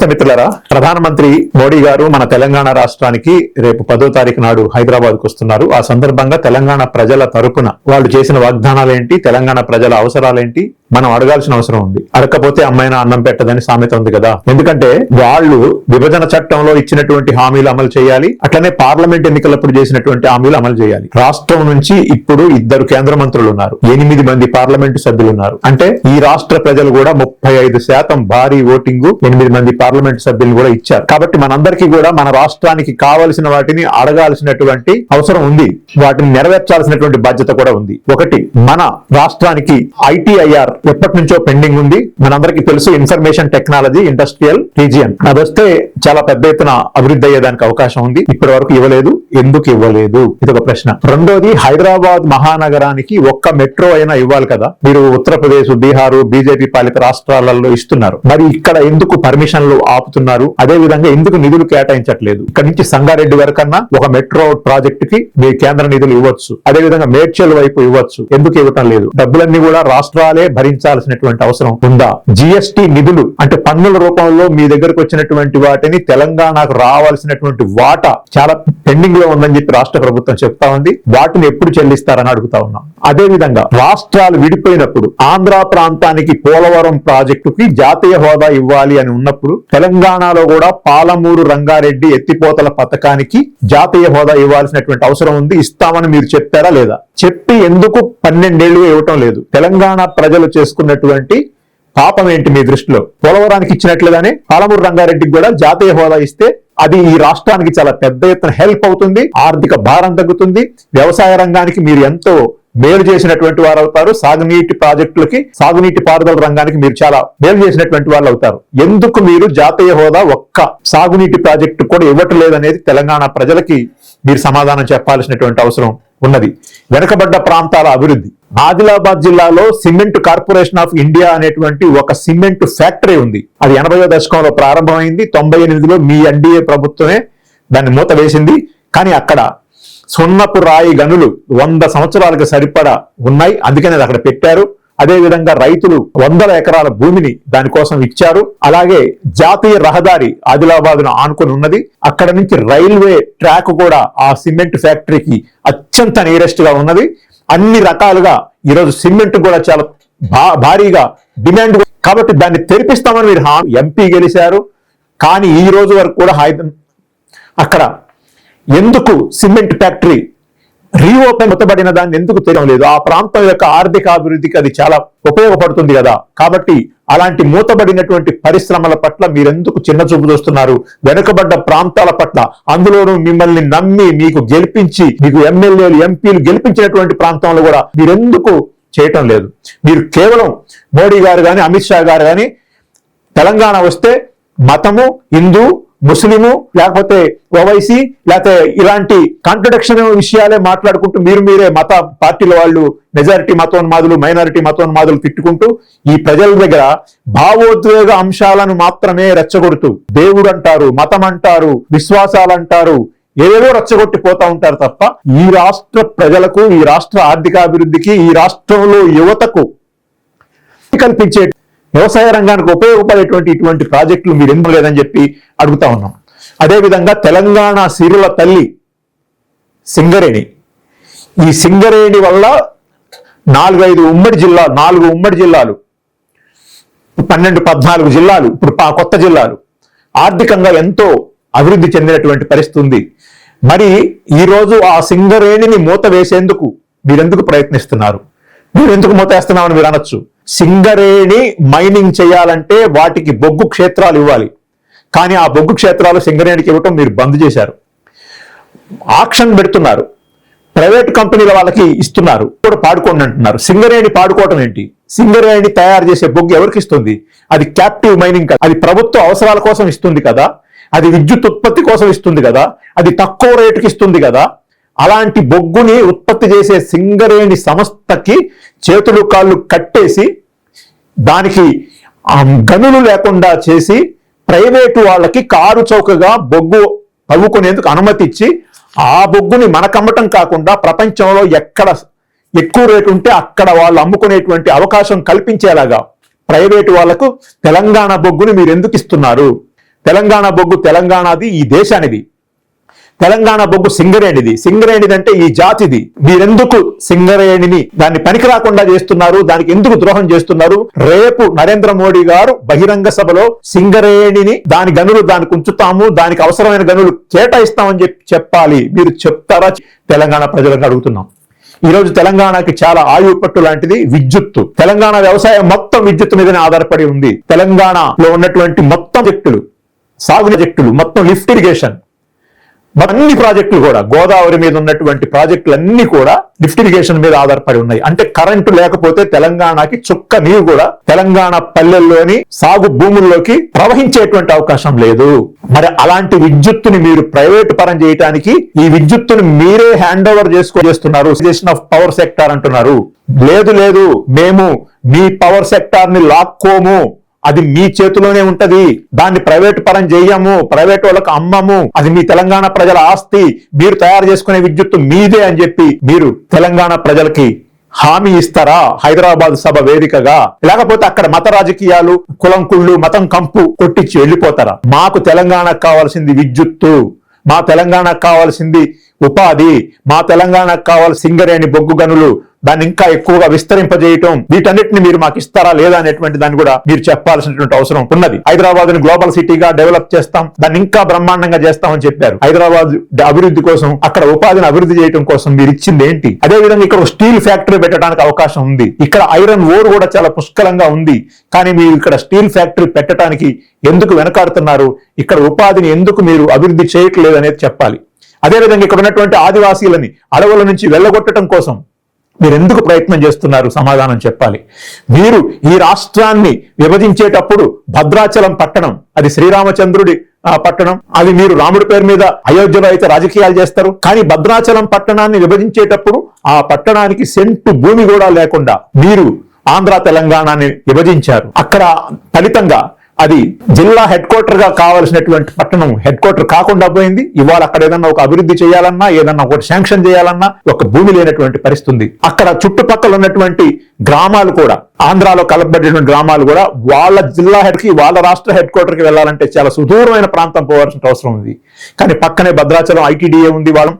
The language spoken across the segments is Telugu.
నమస్తే మిత్రులారా. ప్రధానమంత్రి మోడీ గారు మన తెలంగాణ రాష్ట్రానికి రేపు 10వ తారీఖు నాడు హైదరాబాద్ కు వస్తున్నారు. ఆ సందర్భంగా తెలంగాణ ప్రజల తరపున వాళ్ళు చేసిన వాగ్దానాలేంటి, తెలంగాణ ప్రజల అవసరాలేంటి మనం అడగాల్సిన అవసరం ఉంది. అడగకపోతే అమ్మాయిన అన్నం పెట్టదని సామెత ఉంది కదా. ఎందుకంటే వాళ్ళు విభజన చట్టంలో ఇచ్చినటువంటి హామీలు అమలు చేయాలి, అట్లనే పార్లమెంట్ ఎన్నికలప్పుడు చేసినటువంటి హామీలు అమలు చేయాలి. రాష్ట్రం నుంచి ఇప్పుడు 2 కేంద్ర మంత్రులు ఉన్నారు, 8 మంది పార్లమెంటు సభ్యులు ఉన్నారు. అంటే ఈ రాష్ట్ర ప్రజలు కూడా 35% భారీ ఓటింగ్ 8 మంది పార్లమెంట్ సభ్యులు కూడా ఇచ్చారు. కాబట్టి మనందరికీ కూడా మన రాష్ట్రానికి కావలసిన వాటిని అడగాల్సినటువంటి అవసరం ఉంది, వాటిని నెరవేర్చాల్సినటువంటి బాధ్యత కూడా ఉంది. ఒకటి, మన రాష్ట్రానికి ITIR ఎప్పటి నుంచో పెండింగ్ ఉంది. మనందరికీ తెలుసు, ఇన్ఫర్మేషన్ టెక్నాలజీ ఇండస్ట్రియల్ రీజియన్. అది వస్తే చాలా పెద్ద ఎత్తున అభివృద్ధి అయ్యేదానికి అవకాశం ఉంది. ఇప్పటి వరకు ఇవ్వలేదు, ఎందుకు ఇవ్వలేదు? ఇది ఒక ప్రశ్న. రెండోది, హైదరాబాద్ మహానగరానికి ఒక్క మెట్రో అయినా ఇవ్వాలి కదా. మీరు ఉత్తరప్రదేశ్, బీహార్ బీజేపీ పాలిత రాష్ట్రాలలో ఇస్తున్నారు, మరి ఇక్కడ ఎందుకు పర్మిషన్లు ఆపుతున్నారు? అదే విధంగా ఎందుకు నిధులు కేటాయించట్లేదు? ఇక్కడ నుంచి సంగారెడ్డి వరకన్నా ఒక మెట్రో ప్రాజెక్ట్ కి మీ కేంద్ర నిధులు ఇవ్వచ్చు, అదే విధంగా మేడ్చల్ వైపు ఇవ్వచ్చు, ఎందుకు ఇవ్వటం లేదు? డబ్బులన్నీ కూడా రాష్ట్రాలే భరించాల్సినటువంటి అవసరం ఉందా? GST నిధులు అంటే పన్నుల రూపంలో మీ దగ్గరకు వచ్చినటువంటి వాటిని తెలంగాణకు రావాల్సినటువంటి వాటా చాలా పెండింగ్ లో ఉందని చెప్పి రాష్ట్ర ప్రభుత్వం చెప్తా ఉంది. వాటిని ఎప్పుడు చెల్లిస్తారని అడుగుతా ఉన్నాం. అదే విధంగా రాష్ట్రాలు విడిపోయినప్పుడు ఆంధ్ర ప్రాంతానికి పోలవరం ప్రాజెక్టుకి జాతీయ హోదా ఇవ్వాలి అని ఉన్నప్పుడు తెలంగాణలో కూడా పాలమూరు రంగారెడ్డి ఎత్తిపోతల పథకానికి జాతీయ హోదా ఇవ్వాల్సినటువంటి అవసరం ఉంది. ఇస్తామని మీరు చెప్పారా లేదా? చెప్పి ఎందుకు 12 ఏళ్లు ఇవ్వటం లేదు? తెలంగాణ ప్రజలు చేసుకున్నటువంటి పాపం ఏంటి మీ దృష్టిలో? పోలవరానికి ఇచ్చినట్లుగానే పాలమూరు రంగారెడ్డికి కూడా జాతీయ హోదా ఇస్తే అది ఈ రాష్ట్రానికి చాలా పెద్ద ఎత్తున హెల్ప్ అవుతుంది, ఆర్థిక భారం తగ్గుతుంది, వ్యవసాయ రంగానికి మీరు ఎంతో మేలు చేసినటువంటి వారు అవుతారు, సాగునీటి ప్రాజెక్టులకి, సాగునీటి పారుదల రంగానికి మీరు చాలా మేలు చేసినటువంటి వాళ్ళు అవుతారు. ఎందుకు మీరు జాతీయ హోదా ఒక్క సాగునీటి ప్రాజెక్టు కూడా ఇవ్వట్లేదనేది తెలంగాణ ప్రజలకి మీరు సమాధానం చెప్పాల్సినటువంటి అవసరం ఉన్నది. వెనుకబడ్డ ప్రాంతాల అభివృద్ధి. ఆదిలాబాద్ జిల్లాలో సిమెంట్ కార్పొరేషన్ ఆఫ్ ఇండియా అనేటువంటి ఒక సిమెంట్ ఫ్యాక్టరీ ఉంది. అది 80వ దశకంలో ప్రారంభమైంది. 98లో మీ NDA ప్రభుత్వమే దాన్ని మూత వేసింది. కానీ అక్కడ సున్నపు రాయి గనులు 100 సంవత్సరాలకు సరిపడా ఉన్నాయి, అందుకనే అక్కడ పెట్టారు. అదే విధంగా రైతులు 100 ఎకరాల భూమిని దానికోసం ఇచ్చారు. అలాగే జాతీయ రహదారి ఆదిలాబాద్ ను ఆనుకొని ఉన్నది. అక్కడ నుంచి రైల్వే ట్రాక్ కూడా ఆ సిమెంట్ ఫ్యాక్టరీకి అత్యంత నియరెస్ట్ గా ఉన్నది. అన్ని రకాలుగా ఈరోజు సిమెంట్ కూడా చాలా భారీగా డిమాండ్. కాబట్టి దాన్ని తెరిపిస్తామని మీరు MP గెలిచారు. కానీ ఈ రోజు వరకు కూడా అక్కడ ఎందుకు సిమెంట్ ఫ్యాక్టరీ రీఓపెన్ మూతబడిన దాన్ని ఎందుకు తెలియలేదు? ఆ ప్రాంతం యొక్క ఆర్థిక అభివృద్ధికి అది చాలా ఉపయోగపడుతుంది కదా. కాబట్టి అలాంటి మూతబడినటువంటి పరిశ్రమల పట్ల మీరెందుకు చిన్న చూపు చూస్తున్నారు? వెనుకబడ్డ ప్రాంతాల పట్ల, అందులోనూ మిమ్మల్ని నమ్మి మీకు గెలిపించి, మీకు ఎమ్మెల్యేలు ఎంపీలు గెలిపించినటువంటి ప్రాంతంలో కూడా మీరెందుకు చేయటం లేదు? మీరు కేవలం మోడీ గారు కానీ అమిత్ షా గారు కానీ తెలంగాణ వస్తే మతము, హిందూ, ముస్లిము, లేకపోతే ఓవైసీ, లేకపోతే ఇలాంటి కాంట్రడిక్షన్ విషయాలే మాట్లాడుకుంటూ మీరే మత పార్టీల వాళ్ళు మెజారిటీ మతోన్మాదులు, మైనారిటీ మతోన్మాదులు తిట్టుకుంటూ ఈ ప్రజల దగ్గర భావోద్వేగ అంశాలను మాత్రమే రెచ్చగొడుతూ దేవుడు అంటారు, మతం అంటారు, విశ్వాసాలు అంటారు, ఏవేవో రెచ్చగొట్టిపోతా ఉంటారు తప్ప ఈ రాష్ట్ర ప్రజలకు, ఈ రాష్ట్ర ఆర్థికాభివృద్ధికి, ఈ రాష్ట్రంలో యువతకు కల్పించే వ్యవసాయ రంగానికి ఉపయోగపడేటువంటి ఇటువంటి ప్రాజెక్టులు మీరు ఎందుకు లేదని చెప్పి అడుగుతా ఉన్నాం. అదేవిధంగా తెలంగాణ సిరుల తల్లి సింగరేణి, ఈ సింగరేణి వల్ల 4 ఉమ్మడి జిల్లాలు 12-14 జిల్లాలు, ఇప్పుడు కొత్త జిల్లాలు ఆర్థికంగా ఎంతో అభివృద్ధి చెందినటువంటి పరిస్థితి ఉంది. మరి ఈరోజు ఆ సింగరేణిని మూత వేసేందుకు మీరెందుకు ప్రయత్నిస్తున్నారు? మీరు ఎందుకు మూత వేస్తున్నామని మీరు అనొచ్చు. సింగరేణి మైనింగ్ చేయాలంటే వాటికి బొగ్గు క్షేత్రాలు ఇవ్వాలి. కానీ ఆ బొగ్గు క్షేత్రాలు సింగరేణికి ఇవ్వటం మీరు బంద్ చేశారు. ఆక్షన్ పెడుతున్నారు, ప్రైవేట్ కంపెనీల వాళ్ళకి ఇస్తున్నారు, కూడా పాడుకోండి అంటున్నారు. సింగరేణి పాడుకోవటం ఏంటి? సింగరేణి తయారు చేసే బొగ్గు ఎవరికి ఇస్తుంది? అది క్యాప్టివ్ మైనింగ్ కదా, అది ప్రభుత్వ అవసరాల కోసం ఇస్తుంది కదా, అది విద్యుత్ ఉత్పత్తి కోసం ఇస్తుంది కదా, అది తక్కువ రేటుకి ఇస్తుంది కదా. అలాంటి బొగ్గుని ఉత్పత్తి చేసే సింగరేణి సంస్థకి చేతులు కాళ్ళు కట్టేసి దానికి గనులు లేకుండా చేసి ప్రైవేటు వాళ్ళకి కారు చౌకగా బొగ్గు తవ్వుకునేందుకు అనుమతి ఇచ్చి ఆ బొగ్గుని మనకమ్మటం కాకుండా ప్రపంచంలో ఎక్కడ ఎక్కువ రేటు ఉంటే అక్కడ వాళ్ళు అమ్ముకునేటువంటి అవకాశం కల్పించేలాగా ప్రైవేటు వాళ్లకు తెలంగాణ బొగ్గుని మీరు ఎందుకు ఇస్తున్నారు? తెలంగాణ బొగ్గు తెలంగాణది, ఈ దేశానిది. తెలంగాణ బొగ్గు సింగరేణిది. సింగరేణిది అంటే ఈ జాతిది. మీరెందుకు సింగరేణిని దాన్ని పనికి రాకుండా చేస్తున్నారు? దానికి ఎందుకు ద్రోహం చేస్తున్నారు? రేపు నరేంద్ర మోడీ గారు బహిరంగ సభలో సింగరేణిని, దాని గనులు దానికి ఉంచుతాము, దానికి అవసరమైన గనులు కేటాయిస్తామని చెప్పాలి. మీరు చెప్తారా? తెలంగాణ ప్రజలకు అడుగుతున్నాం. ఈ రోజు తెలంగాణకి చాలా ఆయువు పట్టు లాంటిది విద్యుత్తు. తెలంగాణ వ్యవసాయం మొత్తం విద్యుత్తు మీదనే ఆధారపడి ఉంది. తెలంగాణలో ఉన్నటువంటి మొత్తం ప్రాజెక్టులు, సాగు ప్రాజెక్టులు, మొత్తం లిఫ్ట్ ఇరిగేషన్, అన్ని ప్రాజెక్టులు కూడా, గోదావరి మీద ఉన్నటువంటి ప్రాజెక్టులు అన్ని కూడా లిఫ్ట్ ఇరిగేషన్ మీద ఆధారపడి ఉన్నాయి. అంటే కరెంటు లేకపోతే తెలంగాణకి చుక్క నీరు కూడా తెలంగాణ పల్లెల్లోని సాగు భూముల్లోకి ప్రవహించేటువంటి అవకాశం లేదు. మరి అలాంటి విద్యుత్తుని మీరు ప్రైవేటు పరం చేయడానికి, ఈ విద్యుత్తుని మీరే హ్యాండ్ ఓవర్ చేస్తున్నారు. ఆఫ్ పవర్ సెక్టార్ అంటున్నారు. లేదు, మేము మీ పవర్ సెక్టార్ ని లాక్కోము, అది మీ చేతిలోనే ఉంటది, దాన్ని ప్రైవేట్ పరం చేయము, ప్రైవేట్ వాళ్ళకు అమ్మము, అది మీ తెలంగాణ ప్రజల ఆస్తి, మీరు తయారు చేసుకునే విద్యుత్తు మీదే అని చెప్పి మీరు తెలంగాణ ప్రజలకి హామీ ఇస్తారా హైదరాబాద్ సభ వేదికగా? లేకపోతే అక్కడ మత రాజకీయాలు, కులం కుళ్ళు, మతం కంపు కొట్టించి వెళ్ళిపోతారా? మాకు తెలంగాణకు కావాల్సింది విద్యుత్తు, మా తెలంగాణకు కావాల్సింది ఉపాధి, మా తెలంగాణకు కావాల్సిన సింగరేణి బొగ్గు గనులు, దాన్ని ఇంకా ఎక్కువగా విస్తరింపజేయటం, వీటన్నిటిని మీరు మాకు ఇస్తారా లేదా అనేటువంటి దాన్ని కూడా మీరు చెప్పాల్సినటువంటి అవసరం ఉన్నది. హైదరాబాద్ ని గ్లోబల్ సిటీగా డెవలప్ చేస్తాం, దాన్ని ఇంకా బ్రహ్మాండంగా చేస్తామని చెప్పారు. హైదరాబాద్ అభివృద్ధి కోసం, అక్కడ ఉపాధిని అభివృద్ధి చేయడం కోసం మీరు ఇచ్చింది ఏంటి? అదే విధంగా ఇక్కడ స్టీల్ ఫ్యాక్టరీ పెట్టడానికి అవకాశం ఉంది. ఇక్కడ ఐరన్ ఓర్ కూడా చాలా పుష్కలంగా ఉంది. కానీ మీరు ఇక్కడ స్టీల్ ఫ్యాక్టరీ పెట్టడానికి ఎందుకు వెనకాడుతున్నారు? ఇక్కడ ఉపాధిని ఎందుకు మీరు అభివృద్ధి చేయట్లేదు అనేది చెప్పాలి. అదేవిధంగా ఇక్కడ ఉన్నటువంటి ఆదివాసీలని అడవుల నుంచి వెళ్ళగొట్టడం కోసం మీరు ఎందుకు ప్రయత్నం చేస్తున్నారు? సమాధానం చెప్పాలి. మీరు ఈ రాష్ట్రాన్ని విభజించేటప్పుడు భద్రాచలం పట్టణం, అది శ్రీరామచంద్రుడి పట్టణం, అది మీరు రాముడి పేరు మీద అయోధ్యలో అయితే రాజకీయాలు చేస్తారు. కానీ భద్రాచలం పట్టణాన్ని విభజించేటప్పుడు ఆ పట్టణానికి సెంటు భూమి కూడా లేకుండా మీరు ఆంధ్ర తెలంగాణని విభజించారు. అక్కడ ఫలితంగా అది జిల్లా హెడ్ క్వార్టర్ గా కావాల్సినటువంటి పట్టణం హెడ్ క్వార్టర్ కాకుండా పోయింది. ఇవాళ అక్కడ ఏదన్నా ఒక అభివృద్ధి చేయాలన్నా, ఏదన్నా ఒకటి శాంక్షన్ చేయాలన్నా ఒక భూమి లేనటువంటి పరిస్థితి. అక్కడ చుట్టుపక్కల ఉన్నటువంటి గ్రామాలు కూడా, ఆంధ్రాలో కలపబడినటువంటి గ్రామాలు కూడా వాళ్ళ జిల్లా హెడ్ కి, వాళ్ళ రాష్ట్ర హెడ్ క్వార్టర్ కి వెళ్ళాలంటే చాలా సుదూరమైన ప్రాంతం పోవాల్సిన అవసరం ఉంది. కానీ పక్కనే భద్రాచలం ఐటీడీఏ ఉంది, వాళ్ళం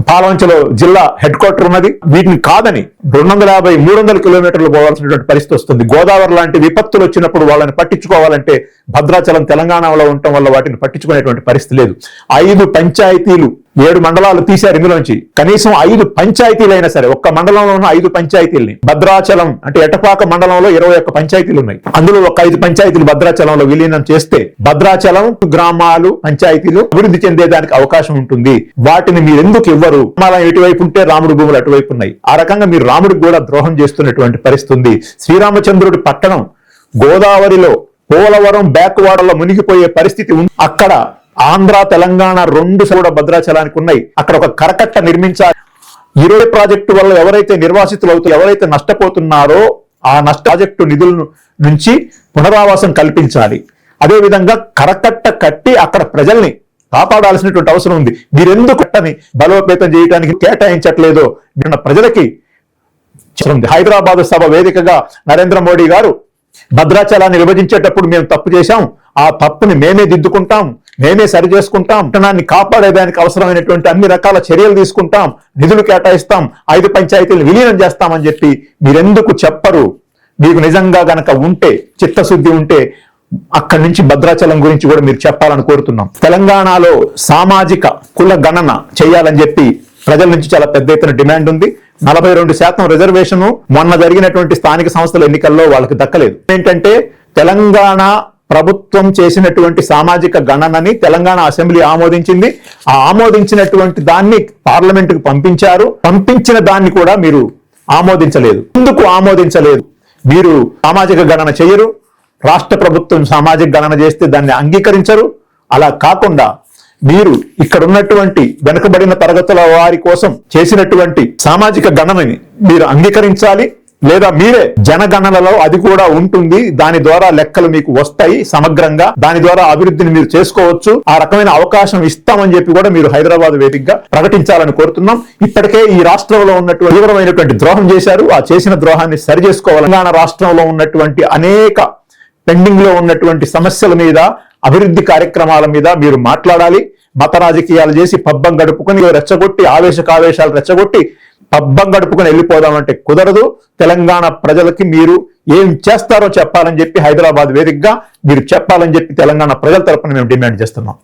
పాలవంచలో జిల్లా హెడ్ క్వార్టర్ ఉన్నది. వీటిని కాదని 250-300 కిలోమీటర్లు పోవాల్సినటువంటి పరిస్థితి వస్తుంది. గోదావరి లాంటి విపత్తులు వచ్చినప్పుడు వాళ్ళని పట్టించుకోవాలంటే భద్రాచలం తెలంగాణలో ఉండటం వల్ల వాటిని పట్టించుకునేటువంటి పరిస్థితి లేదు. 5 పంచాయతీలు, 7 మండలాలు తీశారు ఇందులోంచి. కనీసం 5 పంచాయతీలు అయినా సరే, ఒక్క మండలంలో ఉన్న 5 పంచాయతీలని, భద్రాచలం అంటే ఎటపాక మండలంలో 21 పంచాయతీలు ఉన్నాయి, అందులో ఒక 5 పంచాయతీలు భద్రాచలంలో విలీనం చేస్తే భద్రాచలం గ్రామాలు, పంచాయతీలు అభివృద్ధి చెందేదానికి అవకాశం ఉంటుంది. వాటిని మీరు ఎందుకు ఇవ్వరు? మనం ఇటువైపు ఉంటే రాముడి భూములు అటువైపు ఉన్నాయి. ఆ రకంగా మీరు రాముడికి కూడా ద్రోహం చేస్తున్నటువంటి పరిస్థితి ఉంది. శ్రీరామచంద్రుడి పట్టణం గోదావరిలో పోలవరం బ్యాక్వాటర్లో మునిగిపోయే పరిస్థితి ఉంది. అక్కడ ఆంధ్ర తెలంగాణ 2 కూడా భద్రాచలానికి ఉన్నాయి. అక్కడ ఒక కరకట్ట నిర్మించాలి. ఇరవై ప్రాజెక్టు వల్ల ఎవరైతే నిర్వాసితులు అవుతారో, ఎవరైతే నష్టపోతున్నారో ఆ ప్రాజెక్టు నిధుల నుంచి పునరావాసం కల్పించాలి. అదేవిధంగా కరకట్ట కట్టి అక్కడ ప్రజల్ని కాపాడాల్సినటువంటి అవసరం ఉంది. మీరెందుకు కట్టని బలోపేతం చేయడానికి కేటాయించట్లేదో ప్రజలకి హైదరాబాద్ సభ వేదికగా నరేంద్ర మోడీ గారు భద్రాచలాన్ని విభజించేటప్పుడు మేము తప్పు చేశాం, ఆ తప్పుని మేమే దిద్దుకుంటాం, మేమే సరి చేసుకుంటాం, పట్టణాన్ని కాపాడేదానికి అవసరమైనటువంటి అన్ని రకాల చర్యలు తీసుకుంటాం, నిధులు కేటాయిస్తాం, 5 పంచాయతీలు విలీనం చేస్తామని చెప్పి మీరెందుకు చెప్పరు? మీకు నిజంగా గనక ఉంటే, చిత్తశుద్ధి ఉంటే అక్కడి నుంచి భద్రాచలం గురించి కూడా మీరు చెప్పాలని కోరుతున్నాం. తెలంగాణలో సామాజిక కుల గణన చేయాలని చెప్పి ప్రజల నుంచి చాలా పెద్ద ఎత్తున డిమాండ్ ఉంది. 42% రిజర్వేషన్ మొన్న జరిగినటువంటి స్థానిక సంస్థల ఎన్నికల్లో వాళ్ళకి దక్కలేదు. ఏంటంటే తెలంగాణ ప్రభుత్వం చేసినటువంటి సామాజిక గణనని తెలంగాణ అసెంబ్లీ ఆమోదించింది. ఆ ఆమోదించినటువంటి దాన్ని పార్లమెంటుకు పంపించారు. పంపించిన దాన్ని కూడా మీరు ఆమోదించలేదు. ఎందుకు ఆమోదించలేదు? మీరు సామాజిక గణన చేయరు, రాష్ట్ర ప్రభుత్వం సామాజిక గణన చేస్తే దాన్ని అంగీకరించరు. అలా కాకుండా మీరు ఇక్కడ ఉన్నటువంటి వెనుకబడిన తరగతుల వారి కోసం చేసినటువంటి సామాజిక గణనని మీరు అంగీకరించాలి. లేదా మీరే జనగణనలో అది కూడా ఉంటుంది, దాని ద్వారా లెక్కలు మీకు వస్తాయి సమగ్రంగా, దాని ద్వారా అభివృద్ధిని మీరు చేసుకోవచ్చు, ఆ రకమైన అవకాశం ఇస్తామని చెప్పి కూడా మీరు హైదరాబాద్ వేదికగా ప్రకటించాలని కోరుతున్నాం. ఇప్పటికే ఈ రాష్ట్రంలో ఉన్నటువంటి తీవ్రమైనటువంటి ద్రోహం చేశారు. ఆ చేసిన ద్రోహాన్ని సరి చేసుకోవాలి. తెలంగాణ రాష్ట్రంలో ఉన్నటువంటి అనేక పెండింగ్ లో ఉన్నటువంటి సమస్యల మీద అభివృద్ధి కార్యక్రమాల మీద మీరు మాట్లాడాలి. మత రాజకీయాలు చేసి పబ్బం గడుపుకొని రెచ్చగొట్టి ఆవేశాలు రెచ్చగొట్టి పబ్బం గడుపుకొని వెళ్ళిపోదామంటే కుదరదు. తెలంగాణ ప్రజలకి మీరు ఏం చేస్తారో చెప్పాలని చెప్పి హైదరాబాద్ వేదికగా మీరు చెప్పాలని చెప్పి తెలంగాణ ప్రజల తరపున మేము డిమాండ్ చేస్తున్నాం.